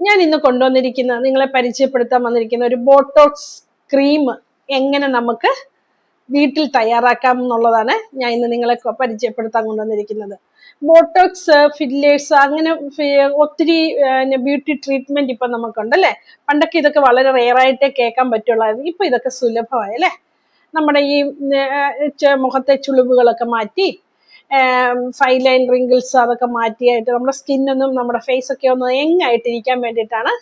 ഞാൻ ഇന്ന് കൊണ്ടുവന്നിരിക്കുന്ന നിങ്ങളെ പരിചയപ്പെടുത്താൻ വന്നിരിക്കുന്ന ഒരു ബോട്ടോക്സ് ക്രീം എങ്ങനെ നമുക്ക് വീട്ടിൽ തയ്യാറാക്കാം എന്നുള്ളതാണ് ഞാൻ ഇന്ന് നിങ്ങളെ പരിചയപ്പെടുത്താൻ കൊണ്ടുവന്നിരിക്കുന്നത്. ബോട്ടോക്സ്, ഫില്ലേഴ്സ്, അങ്ങനെ ഒത്തിരി ബ്യൂട്ടി ട്രീറ്റ്മെന്റ് ഇപ്പൊ നമുക്കുണ്ടല്ലേ. പണ്ടൊക്കെ ഇതൊക്കെ വളരെ റെയറായിട്ടേ കേൾക്കാൻ പറ്റുള്ളായിരുന്നു. ഇപ്പൊ ഇതൊക്കെ സുലഭമായി അല്ലേ. നമ്മുടെ ഈ മുഖത്തെ ചുളിവുകളൊക്കെ മാറ്റി, ഫൈൻ ലൈൻ റിങ്കിൾസ് അതൊക്കെ മാറ്റിയായിട്ട് നമ്മുടെ സ്കിന്നൊന്നും നമ്മുടെ ഫേസ് ഒക്കെ ഒന്ന് യങ്ങായിട്ടിരിക്കാൻ വേണ്ടിയിട്ടാണ്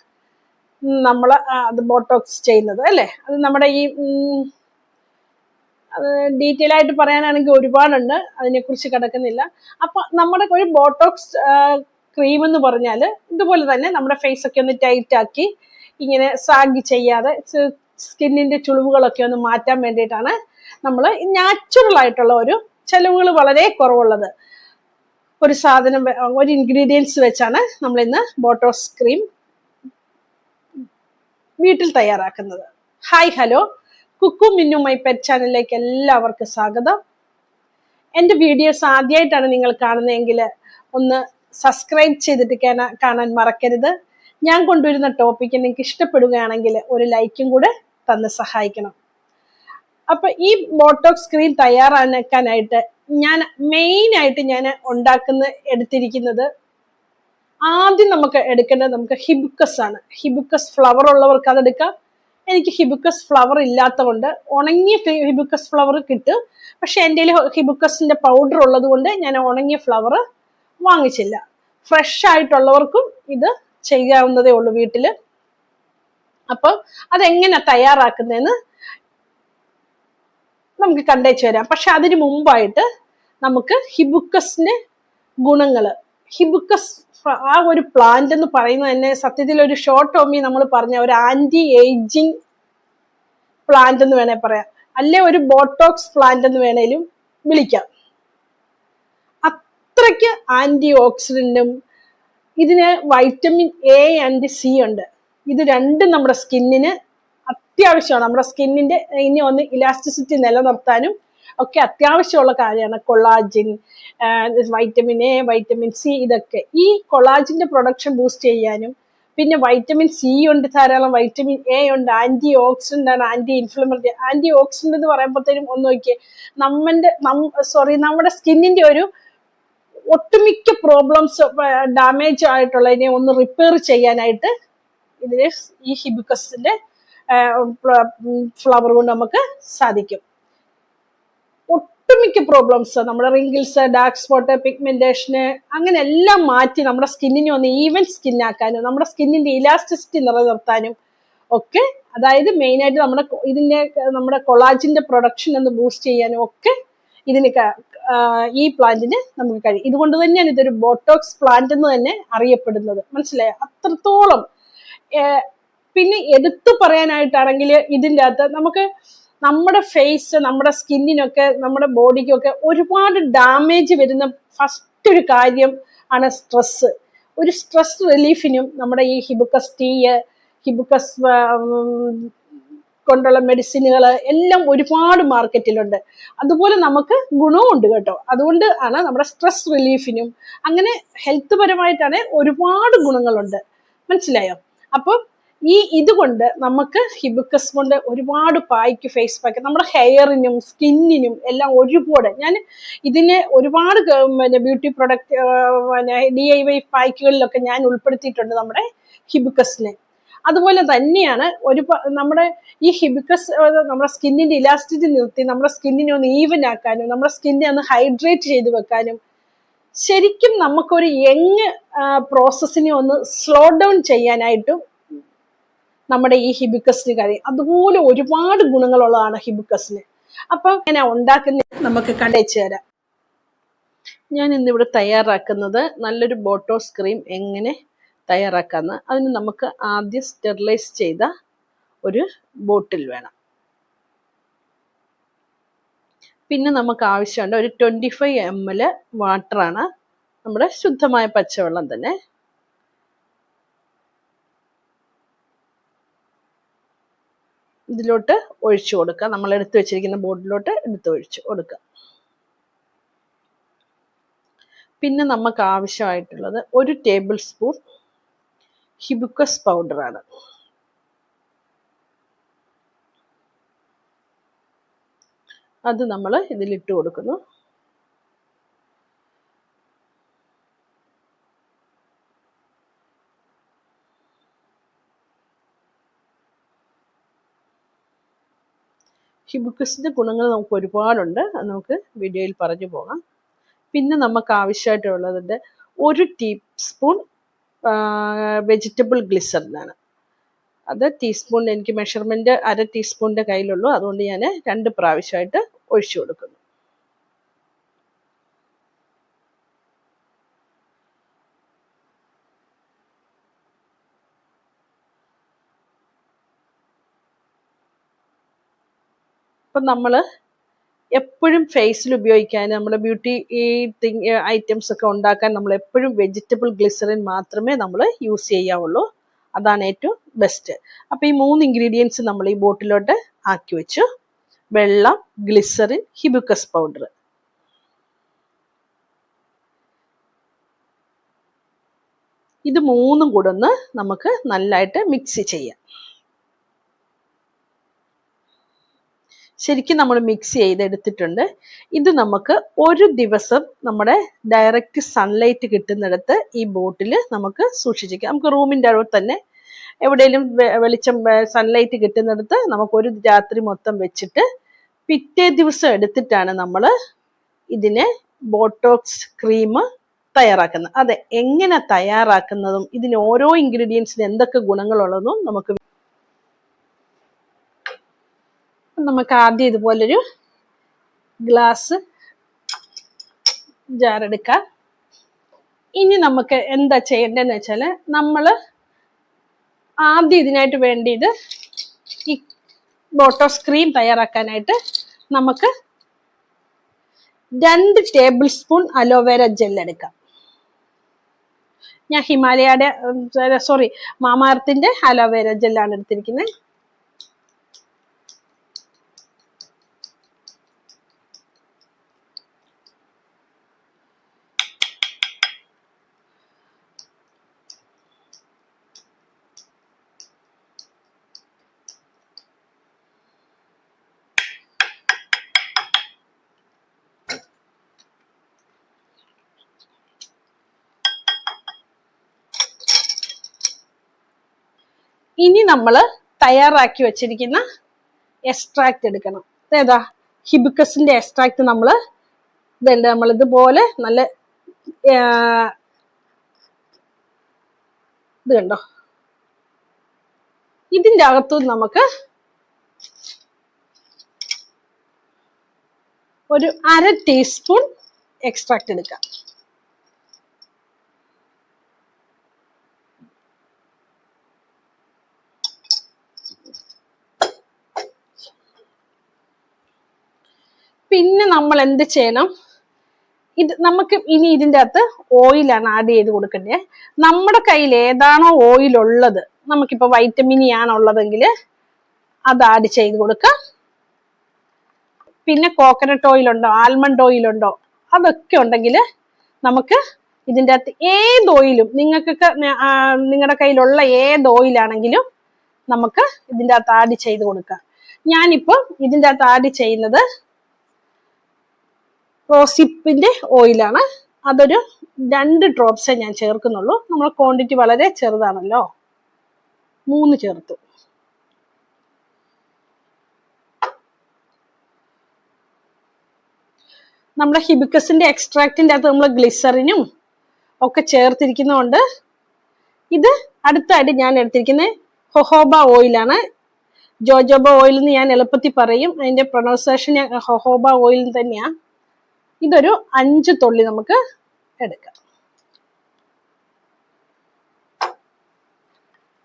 നമ്മൾ അത് ബോട്ടോക്സ് ചെയ്യുന്നത് അല്ലേ. അത് നമ്മുടെ ഈ അത് ഡീറ്റെയിൽ ആയിട്ട് പറയാനാണെങ്കിൽ ഒരുപാടുണ്ട്, അതിനെക്കുറിച്ച് കിടക്കുന്നില്ല. അപ്പൊ നമ്മുടെ ഒരു ബോട്ടോക്സ് ക്രീം എന്ന് പറഞ്ഞാൽ ഇതുപോലെ തന്നെ നമ്മുടെ ഫേസ് ഒക്കെ ഒന്ന് ടൈറ്റ് ആക്കി ഇങ്ങനെ സാഗി ചെയ്യാതെ സ്കിന്നിന്റെ ചുളിവുകളൊക്കെ ഒന്ന് മാറ്റാൻ വേണ്ടിയിട്ടാണ് നമ്മൾ നാച്ചുറൽ ആയിട്ടുള്ള ഒരു ചെലവുകൾ വളരെ കുറവുള്ളത് ഒരു സാധനം, ഒരു ഇൻഗ്രീഡിയൻസ് വെച്ചാണ് നമ്മൾ ഇന്ന് ബോട്ടോക്സ് ക്രീം വീട്ടിൽ തയ്യാറാക്കുന്നത്. Hi, hello, Kukku Minnu my pet ചാനലിലേക്ക് എല്ലാവർക്കും സ്വാഗതം. എൻ്റെ വീഡിയോസ് ആദ്യമായിട്ടാണ് നിങ്ങൾ കാണുന്നതെങ്കിൽ ഒന്ന് സബ്സ്ക്രൈബ് ചെയ്തിട്ട് കാണാൻ മറക്കരുത്. ഞാൻ കൊണ്ടുവരുന്ന ടോപ്പിക്ക് നിങ്ങൾക്ക് ഇഷ്ടപ്പെടുകയാണെങ്കിൽ ഒരു ലൈക്കും കൂടെ തന്ന് സഹായിക്കണം. അപ്പൊ ഈ ബോട്ടോക്സ് ക്രീം തയ്യാറാക്കാനായിട്ട് ഞാൻ മെയിനായിട്ട് എടുത്തിരിക്കുന്നത്, ആദ്യം നമുക്ക് എടുക്കേണ്ടത് നമുക്ക് ഹിബിസ്കസ് ആണ്. ഹിബിസ്കസ് ഫ്ലവർ ഉള്ളവർക്ക് അതെടുക്കാം. എനിക്ക് ഹിബിസ്കസ് ഫ്ലവർ ഇല്ലാത്ത കൊണ്ട് ഉണങ്ങിയ ഹിബിസ്കസ് ഫ്ലവർ കിട്ടും. പക്ഷെ എൻ്റെ ഹിബിസ്കസിന്റെ പൗഡർ ഉള്ളത് കൊണ്ട് ഞാൻ ഉണങ്ങിയ ഫ്ലവർ വാങ്ങിച്ചില്ല. ഫ്രഷ് ആയിട്ടുള്ളവർക്കും ഇത് ചെയ്യാവുന്നതേ ഉള്ളൂ വീട്ടില്. അപ്പം അതെങ്ങനെ തയ്യാറാക്കുന്നതെന്ന് നമുക്ക് കണ്ടേച്ചു വരാം. പക്ഷെ അതിന് മുമ്പായിട്ട് നമുക്ക് ഹിബിസ്കസിന്റെ ഗുണങ്ങള്, ഹിബിസ്കസ് ആ ഒരു പ്ലാന്റ് എന്ന് പറയുന്നത് തന്നെ സത്യത്തിൽ ഒരു ഷോർട്ട് ടേമിൽ നമ്മൾ പറഞ്ഞ ഒരു ആന്റി ഏജിങ് പ്ലാന്റ് എന്ന് വേണേൽ പറയാം, അല്ലെ ഒരു ബോട്ടോക്സ് പ്ലാന്റ് എന്ന് വേണേലും വിളിക്കാം. അത്രയ്ക്ക് ആന്റി ഓക്സിഡന്റും ഇതിന് വൈറ്റമിൻ എ ആൻഡ് സി ഉണ്ട്. ഇത് രണ്ടും നമ്മുടെ സ്കിന്നിന് അത്യാവശ്യമാണ്. നമ്മുടെ സ്കിന്നിന്റെ ഇനി ഒന്ന് ഇലാസ്റ്റിസിറ്റി നിലനിർത്താനും ഒക്കെ അത്യാവശ്യമുള്ള കാര്യമാണ് collagen, vitamin A, vitamin C. ഇതൊക്കെ ഈ കൊളാജിന്റെ പ്രൊഡക്ഷൻ ബൂസ്റ്റ് ചെയ്യാനും, പിന്നെ വൈറ്റമിൻ സി ഉണ്ട്, ധാരാളം വൈറ്റമിൻ എ ഉണ്ട്, ആന്റി ഓക്സിഡന്റ് ആണ്, ആന്റി ഇൻഫ്ലമേറ്ററി. ആന്റി ഓക്സിഡന്റ് എന്ന് പറയുമ്പോഴത്തേനും ഒന്ന് നോക്കിയേ, നമ്മുടെ സ്കിന്നിന്റെ ഒരു ഒട്ടുമിക്ക പ്രോബ്ലംസ്, ഡാമേജ് ആയിട്ടുള്ളതിനെ ഒന്ന് റിപ്പയർ ചെയ്യാനായിട്ട് ഇതിന് ഈ ഹിബിസ്കസിന്റെ ഫ്ലവർ കൊണ്ട് നമുക്ക് സാധിക്കും. ഒട്ടുമിക്ക പ്രോബ്ലംസ്, നമ്മുടെ റിങ്കിൾസ്, ഡാർക്ക് സ്പോട്ട്, പിഗ്മെന്റേഷന്, അങ്ങനെ എല്ലാം മാറ്റി നമ്മുടെ സ്കിന്നിനെ ഒന്ന് ഈവൻ സ്കിന്നാക്കാനും നമ്മുടെ സ്കിന്നിന്റെ ഇലാസ്റ്റിസിറ്റി നിലനിർത്താനും ഒക്കെ, അതായത് മെയിനായിട്ട് നമ്മുടെ കൊളാജിന്റെ പ്രൊഡക്ഷൻ ഒന്ന് ബൂസ്റ്റ് ചെയ്യാനും ഒക്കെ ഇതിന് ഈ പ്ലാന്റിന് നമുക്ക് കഴിയും. ഇതുകൊണ്ട് തന്നെയാണ് ഇതൊരു ബോട്ടോക്സ് പ്ലാന്റ് എന്ന് തന്നെ അറിയപ്പെടുന്നത്. മനസ്സിലായോ? അത്രത്തോളം. പിന്നെ എടുത്തു പറയാനായിട്ടാണെങ്കിൽ ഇതിൻ്റെ അകത്ത് നമുക്ക് നമ്മുടെ ഫേസ്, നമ്മുടെ സ്കിന്നിനൊക്കെ, നമ്മുടെ ബോഡിക്കൊക്കെ ഒരുപാട് ഡാമേജ് വരുന്ന ഫസ്റ്റ് ഒരു കാര്യം ആണ് സ്ട്രെസ്. ഒരു സ്ട്രെസ് റിലീഫിനും നമ്മുടെ ഈ ഹിബിസ്കസ് ടീ, ഹിബിസ്കസ് കൊണ്ടുള്ള മെഡിസിനുകൾ എല്ലാം ഒരുപാട് മാർക്കറ്റിലുണ്ട്. അതുപോലെ നമുക്ക് ഗുണവുമുണ്ട് കേട്ടോ. അതുകൊണ്ട് ആണ് നമ്മുടെ സ്ട്രെസ് റിലീഫിനും അങ്ങനെ ഹെൽത്ത് പരമായിട്ടാണ് ഒരുപാട് ഗുണങ്ങളുണ്ട്. മനസ്സിലായോ? അപ്പം ഇതുകൊണ്ട് നമുക്ക് ഹിബിസ്കസ് കൊണ്ട് ഒരുപാട് പായ്ക്ക്, ഫേസ് പാക്ക്, നമ്മുടെ ഹെയറിനും സ്കിന്നിനും എല്ലാം ഒരുപാട്. ഞാൻ ഇതിനെ ഒരുപാട് ബ്യൂട്ടി പ്രൊഡക്റ്റ് DIY പായ്ക്കുകളിലൊക്കെ ഞാൻ ഉൾപ്പെടുത്തിയിട്ടുണ്ട് നമ്മുടെ ഹിബിസ്കസിനെ. അതുപോലെ തന്നെയാണ് നമ്മുടെ ഈ ഹിബിസ്കസ് നമ്മുടെ സ്കിന്നിന്റെ ഇലാസ്റ്റിറ്റി നിർത്തി നമ്മുടെ സ്കിന്നിനെ ഒന്ന് ഈവൻ ആക്കാനും നമ്മുടെ സ്കിന്നിനെ ഒന്ന് ഹൈഡ്രേറ്റ് ചെയ്ത് വെക്കാനും, ശരിക്കും നമുക്കൊരു യങ് പ്രോസസ്സിനെ ഒന്ന് സ്ലോ ഡൗൺ ചെയ്യാനായിട്ടും നമ്മുടെ ഈ ഹിബിസ്കസിന് കഴിയും. അതുപോലെ ഒരുപാട് ഗുണങ്ങളുള്ളതാണ് ഹിബിസ്കസിന്. അപ്പം എങ്ങനെ ഉണ്ടാക്കുന്നത് നമുക്ക് കണ്ടേച്ചു തരാം. ഞാൻ ഇന്നിവിടെ തയ്യാറാക്കുന്നത് നല്ലൊരു ബോട്ടോക്സ് ക്രീം എങ്ങനെ തയ്യാറാക്കാമെന്ന്. അതിന് നമുക്ക് ആദ്യം സ്റ്റെറിലൈസ് ചെയ്ത ഒരു ബോട്ടിൽ വേണം. പിന്നെ നമുക്ക് ആവശ്യമുണ്ട് ഒരു 25 ml വാട്ടറാണ്, നമ്മുടെ ശുദ്ധമായ പച്ചവെള്ളം തന്നെ. ഇതിലോട്ട് ഒഴിച്ചു കൊടുക്കുക. നമ്മൾ എടുത്തു വെച്ചിരിക്കുന്ന ബോട്ടിലോട്ട് ഒഴിച്ചു കൊടുക്കുക. പിന്നെ നമുക്ക് ആവശ്യമായിട്ടുള്ളത് 1 ടേബിൾ സ്പൂൺ ഹിബിസ്കസ് പൗഡറാണ്. അത് നമ്മൾ ഇതിലിട്ട് കൊടുക്കുന്നു. ഹിബിസ്കസിന്റെ ഗുണങ്ങൾ നമുക്ക് ഒരുപാടുണ്ട്, അത് നമുക്ക് വീഡിയോയിൽ പറഞ്ഞു പോകാം. പിന്നെ നമുക്ക് ആവശ്യമായിട്ടുള്ളത് 1 ടീസ്പൂൺ വെജിറ്റബിൾ ഗ്ലിസറിനാണ്. അത് ടീസ്പൂൺ, എനിക്ക് മെഷർമെന്റ് 1/2 ടീസ്പൂണിന്റെ കയ്യിലുള്ളൂ, അതുകൊണ്ട് ഞാൻ 2 പ്രാവശ്യമായിട്ട് ഒഴിച്ചു കൊടുക്കുന്നു. അപ്പം നമ്മൾ എപ്പോഴും ഫേസിൽ ഉപയോഗിക്കാൻ, നമ്മുടെ ബ്യൂട്ടി ഐറ്റംസ് ഒക്കെ ഉണ്ടാക്കാൻ നമ്മൾ എപ്പോഴും വെജിറ്റബിൾ ഗ്ലിസറിൻ മാത്രമേ നമ്മൾ യൂസ് ചെയ്യാവുള്ളൂ. അതാണ് ഏറ്റവും ബെസ്റ്റ്. അപ്പം ഈ 3 ഇൻഗ്രീഡിയൻസ് നമ്മൾ ഈ ബോട്ടിലോട്ട് ആക്കി വെച്ചു. വെള്ളം, ഗ്ലിസറിൻ, ഹിബിസ്കസ് പൗഡർ. ഇത് 3ഉം കൂടെ ഒന്ന് നമുക്ക് നല്ലതായിട്ട് മിക്സ് ചെയ്യാം. ശരിക്കും നമ്മൾ മിക്സ് ചെയ്തെടുത്തിട്ടുണ്ട്. ഇത് നമുക്ക് ഒരു ദിവസം നമ്മുടെ ഡയറക്റ്റ് സൺലൈറ്റ് കിട്ടുന്നിടത്ത് ഈ ബോട്ടിൽ നമുക്ക് സൂക്ഷിച്ചിരിക്കാം. നമുക്ക് റൂമിൻ്റെ അകത്ത് തന്നെ എവിടെയെങ്കിലും വെളിച്ചം സൺലൈറ്റ് കിട്ടുന്നിടത്ത് നമുക്ക് ഒരു രാത്രി മൊത്തം വെച്ചിട്ട് പിറ്റേ ദിവസം എടുത്തിട്ടാണ് നമ്മൾ ഇതിനെ ബോട്ടോക്സ് ക്രീം തയ്യാറാക്കുന്നത്. അതെ, എങ്ങനെ തയ്യാറാക്കുന്നതും ഇതിന് ഓരോ ഇൻഗ്രീഡിയൻസിന് എന്തൊക്കെ ഗുണങ്ങളുള്ളതും നമുക്ക് ആദ്യം ഇതുപോലൊരു ഗ്ലാസ് ജാർ എടുക്കാം. ഇനി നമുക്ക് എന്താ ചെയ്യേണ്ടതെന്ന് വെച്ചാൽ, നമ്മൾ ആദ്യം ഇതിനായിട്ട് വേണ്ടിയത് ഈ ബോട്ടോക്സ് ക്രീം തയ്യാറാക്കാനായിട്ട് നമുക്ക് 2 ടേബിൾ സ്പൂൺ അലോവേര ജെൽ എടുക്കാം. ഞാൻ ഹിമാലയയുടെ മാമാർത്തിന്റെ അലോവേര ജെല്ലാണ് എടുത്തിരിക്കുന്നത്. ഇനി നമ്മൾ തയ്യാറാക്കി വെച്ചിരിക്കുന്ന എക്സ്ട്രാക്ട് എടുക്കണം. ഏതാ? ഹിബിസ്കസിന്റെ എക്സ്ട്രാക്ട് നമ്മൾ ഇതുപോലെ നല്ല ഇത് കണ്ടോ, ഇതിൻ്റെ അകത്തു നമുക്ക് ഒരു 1/2 ടീസ്പൂൺ എക്സ്ട്രാക്ട് എടുക്കാം. പിന്നെ നമ്മൾ എന്ത് ചെയ്യണം, ഇത് നമുക്ക് ഇനി ഇതിൻ്റെ അകത്ത് ഓയിലാണ് ആഡ് ചെയ്ത് കൊടുക്കേണ്ടത്. നമ്മുടെ കയ്യിൽ ഏതാണോ ഓയിൽ ഉള്ളത്, നമുക്കിപ്പോൾ വൈറ്റമിൻ ഇ ആണുള്ളതെങ്കിൽ അത് ആഡ് ചെയ്ത് കൊടുക്കാം. പിന്നെ കോക്കനട്ട് ഓയിലുണ്ടോ, ആൽമണ്ട് ഓയിലുണ്ടോ, അതൊക്കെ ഉണ്ടെങ്കിൽ നമുക്ക് ഇതിൻ്റെ അകത്ത് ഏത് ഓയിലും, നിങ്ങൾക്കൊക്കെ നിങ്ങളുടെ കയ്യിലുള്ള ഏത് ഓയിലാണെങ്കിലും നമുക്ക് ഇതിൻ്റെ അകത്ത് ആഡ് ചെയ്ത് കൊടുക്കാം. ഞാനിപ്പോൾ ഇതിൻ്റെ അകത്ത് ആഡ് ചെയ്യുന്നത് റോസിപ്പിന്റെ ഓയിലാണ്. അതൊരു 2 ഡ്രോപ്സേ ഞാൻ ചേർക്കുന്നുള്ളൂ. നമ്മുടെ ക്വാണ്ടിറ്റി വളരെ ചെറുതാണല്ലോ, 3 ചേർത്തു. നമ്മുടെ ഹിബിസ്കസിന്റെ എക്സ്ട്രാക്റ്റിന്റെ അകത്ത് നമ്മൾ ഗ്ലിസറിനും ഒക്കെ ചേർത്തിരിക്കുന്നതുകൊണ്ട് ഇത് അടുത്തായിട്ട് ഞാൻ എടുത്തിരിക്കുന്നത് ഹൊഹോബ ഓയിലാണ്. ജോജോബ ഓയിൽ എന്ന് ഞാൻ എളുപ്പത്തിൽ പറയും, അതിന്റെ പ്രൊനൗൺസിയേഷൻ ഹൊഹോബ ഓയിൽ തന്നെയാണ്. ഇതൊരു 5 തുള്ളി നമുക്ക് എടുക്കാം.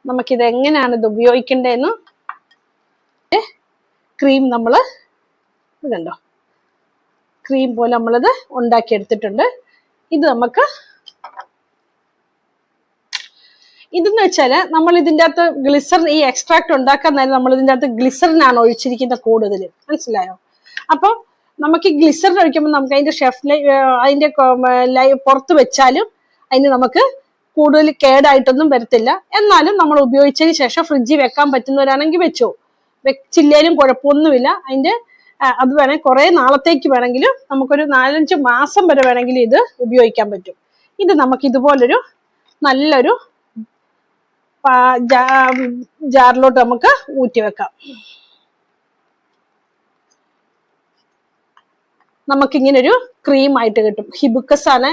നമുക്കിത് എങ്ങനെയാണ് ഇത് ഉപയോഗിക്കേണ്ടതെന്ന് ക്രീം നമ്മൾ കണ്ടോ, ക്രീം പോലെ നമ്മളിത് ഉണ്ടാക്കിയെടുത്തിട്ടുണ്ട്. ഇത് നമുക്ക് ഇതെന്ന് വെച്ചാൽ നമ്മൾ ഇതിൻ്റെ അകത്ത് ഗ്ലിസറിൻ, ഈ എക്സ്ട്രാക്ട് ഉണ്ടാക്കാൻ നേരം നമ്മൾ ഇതിൻ്റെ അകത്ത് ഗ്ലിസറിനാണ് ഒഴിച്ചിരിക്കുന്നത് കൂടുതൽ, മനസ്സിലായോ? അപ്പം നമുക്ക് ഈ ഗ്ലിസറിൻ ഒഴിക്കുമ്പോൾ നമുക്ക് അതിന്റെ അതിന്റെ പുറത്ത് വെച്ചാലും അതിന് നമുക്ക് കൂടുതൽ കേടായിട്ടൊന്നും വരത്തില്ല. എന്നാലും നമ്മൾ ഉപയോഗിച്ചതിന് ശേഷം ഫ്രിഡ്ജിൽ വെക്കാൻ പറ്റുന്നവരാണെങ്കിൽ വെച്ചോ, വെച്ചില്ലേലും കുഴപ്പമൊന്നുമില്ല. അതിന്റെ അത് വേണമെങ്കിൽ കുറെ നാളത്തേക്ക് വേണമെങ്കിലും നമുക്കൊരു 4-5 മാസം വരെ വേണമെങ്കിലും ഇത് ഉപയോഗിക്കാൻ പറ്റും. ഇത് നമുക്ക് ഇതുപോലൊരു നല്ലൊരു ജാറിലോട്ട് നമുക്ക് ഊറ്റി വെക്കാം. നമുക്കിങ്ങനൊരു ക്രീം ആയിട്ട് കിട്ടും. ഹിബിസ്കസ് ആണ്,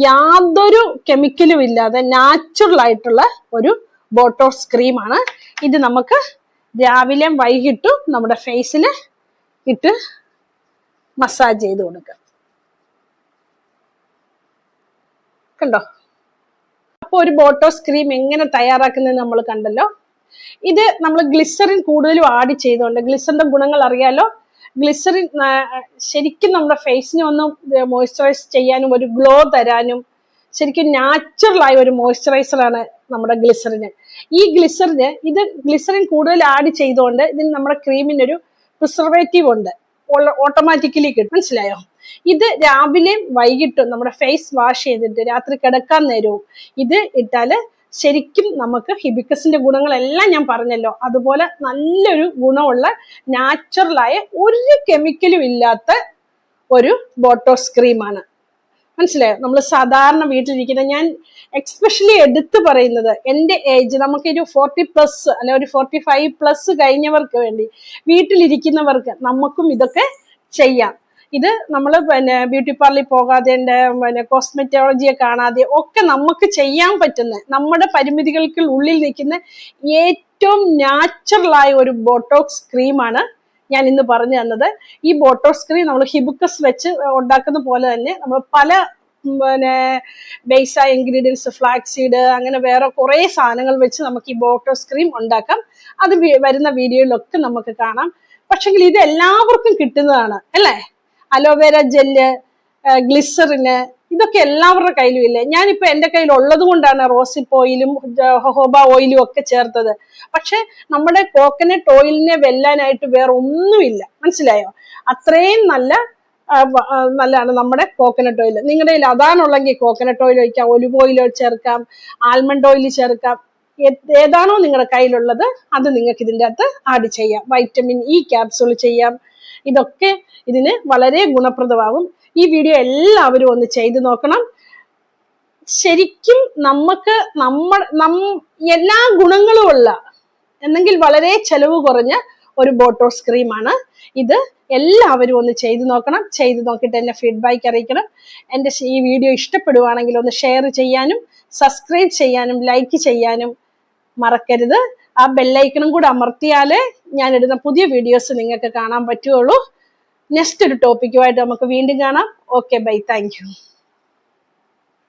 യാതൊരു കെമിക്കലും ഇല്ലാതെ നാച്ചുറൽ ആയിട്ടുള്ള ഒരു ബോട്ടോക്സ് ക്രീമാണ് ഇത്. നമുക്ക് രാവിലെ വൈകിട്ടും നമ്മുടെ ഫേസിൽ ഇട്ട് മസാജ് ചെയ്ത് കൊടുക്കാം. കണ്ടോ? അപ്പൊ ഒരു ബോട്ടോക്സ് ക്രീം എങ്ങനെ തയ്യാറാക്കുന്നത് നമ്മൾ കണ്ടല്ലോ. ഇത് നമ്മൾ ഗ്ലിസറിൻ കൂടുതലും ആഡ് ചെയ്തുകൊണ്ട്, ഗ്ലിസറിന്റെ ഗുണങ്ങൾ അറിയാലോ. ഗ്ലിസറിൻ ശരിക്കും നമ്മുടെ ഫേസിനെ ഒന്ന് മോയ്സ്ചറൈസ് ചെയ്യാനും ഒരു ഗ്ലോ തരാനും ശരിക്കും നാച്ചുറൽ ആയ ഒരു മോയ്സ്ചറൈസറാണ് നമ്മുടെ ഗ്ലിസറിന്. ഈ ഗ്ലിസറിൻ കൂടുതൽ ആഡ് ചെയ്തുകൊണ്ട് ഇതിന് നമ്മുടെ ക്രീമിന് ഒരു പ്രിസർവേറ്റീവ് ഉണ്ട്, ഓട്ടോമാറ്റിക്കലി കിട്ടും. മനസ്സിലായോ? ഇത് രാവിലെയും വൈകിട്ടും നമ്മുടെ ഫേസ് വാഷ് ചെയ്തിട്ട് രാത്രി കിടക്കാൻ നേരവും ഇത് ഇട്ടാല് ശരിക്കും നമുക്ക് ഹിബിസ്കസിന്റെ ഗുണങ്ങളെല്ലാം ഞാൻ പറഞ്ഞല്ലോ, അതുപോലെ നല്ലൊരു ഗുണമുള്ള നാച്ചുറലായ ഒരു കെമിക്കലും ഇല്ലാത്ത ഒരു ബോട്ടോക്സ് ക്രീമാണ്. മനസ്സിലായോ? നമ്മൾ സാധാരണ വീട്ടിലിരിക്കുന്ന, ഞാൻ എക്സ്പെഷ്യലി എടുത്തു പറയുന്നത് എൻ്റെ ഏജ്, നമുക്കൊരു 40+ അല്ലെ ഒരു 45+ കഴിഞ്ഞവർക്ക് വേണ്ടി, വീട്ടിലിരിക്കുന്നവർക്ക് നമുക്കും ഇതൊക്കെ ചെയ്യാം. ഇത് നമ്മൾ ബ്യൂട്ടി പാർലറിൽ പോകാതെ കോസ്മെറ്റോളജിയെ കാണാതെ ഒക്കെ നമുക്ക് ചെയ്യാൻ പറ്റുന്ന, നമ്മുടെ പരിമിതികൾക്ക് ഉള്ളിൽ നിൽക്കുന്ന ഏറ്റവും നാച്ചുറലായ ഒരു ബോട്ടോക്സ് ക്രീമാണ് ഞാൻ ഇന്ന് പറഞ്ഞു തന്നത്. ഈ ബോട്ടോക്സ് ക്രീം നമ്മൾ ഹിബിസ്കസ് വെച്ച് ഉണ്ടാക്കുന്ന പോലെ തന്നെ നമ്മൾ പല ബേസായ ഇൻഗ്രീഡിയൻസ്, ഫ്ലാക്സീഡ്, അങ്ങനെ വേറെ കുറെ സാധനങ്ങൾ വെച്ച് നമുക്ക് ഈ ബോട്ടോക്സ് ക്രീം ഉണ്ടാക്കാം. അത് വരുന്ന വീഡിയോയിലൊക്കെ നമുക്ക് കാണാം. പക്ഷെങ്കിൽ ഇത് എല്ലാവർക്കും കിട്ടുന്നതാണ് അല്ലേ? അലോവേര ജെല്ല്, ഗ്ലിസറിന്, ഇതൊക്കെ എല്ലാവരുടെ കയ്യിലും ഇല്ലേ? ഞാനിപ്പോ എൻ്റെ കയ്യിൽ ഉള്ളത് കൊണ്ടാണ് റോസിപ്പ് ഓയിലും ജോഹോബ ഓയിലും ഒക്കെ ചേർത്തത്. പക്ഷെ നമ്മുടെ കോക്കനട്ട് ഓയിലിനെ വെല്ലാനായിട്ട് വേറെ ഒന്നുമില്ല. മനസ്സിലായോ? അത്രയും നല്ലതാണ് നമ്മുടെ കോക്കനട്ട് ഓയിൽ. നിങ്ങളുടെ കയ്യിൽ അതാണുള്ളെങ്കിൽ കോക്കനട്ട് ഓയിൽ ഒഴിക്കാം, ഒലിവ് ഓയിൽ ചേർക്കാം, ആൽമണ്ട് ഓയിൽ ചേർക്കാം. ഏതാണോ നിങ്ങളുടെ കയ്യിലുള്ളത് അത് നിങ്ങൾക്ക് ഇതിൻ്റെ അകത്ത് ആഡ് ചെയ്യാം. വൈറ്റമിൻ ഇ ക്യാപ്സൂൾ ചെയ്യാം. ഇതൊക്കെ ഇതിന് വളരെ ഗുണപ്രദമാകും. ഈ വീഡിയോ എല്ലാവരും ഒന്ന് ചെയ്തു നോക്കണം. ശരിക്കും നമുക്ക് എല്ലാ ഗുണങ്ങളും ഉള്ള, എന്നെങ്കിൽ വളരെ ചെലവ് കുറഞ്ഞ ഒരു ബോട്ടോക്സ് ക്രീമാണ് ഇത്. എല്ലാവരും ഒന്ന് ചെയ്തു നോക്കണം. ചെയ്തു നോക്കിയിട്ട് എന്നെ ഫീഡ്ബാക്ക് അറിയിക്കണം. എൻ്റെ ഈ വീഡിയോ ഇഷ്ടപ്പെടുവാണെങ്കിൽ ഒന്ന് ഷെയർ ചെയ്യാനും സബ്സ്ക്രൈബ് ചെയ്യാനും ലൈക്ക് ചെയ്യാനും മറക്കരുത്. ആ ബെല്ലൈക്കണും കൂടെ അമർത്തിയാലേ ഞാൻ ഇടുന്ന പുതിയ വീഡിയോസ് നിങ്ങൾക്ക് കാണാൻ പറ്റുള്ളൂ. നെക്സ്റ്റ് ഒരു ടോപ്പിക്കുമായിട്ട് നമുക്ക് വീണ്ടും കാണാം. Okay, bye, thank U.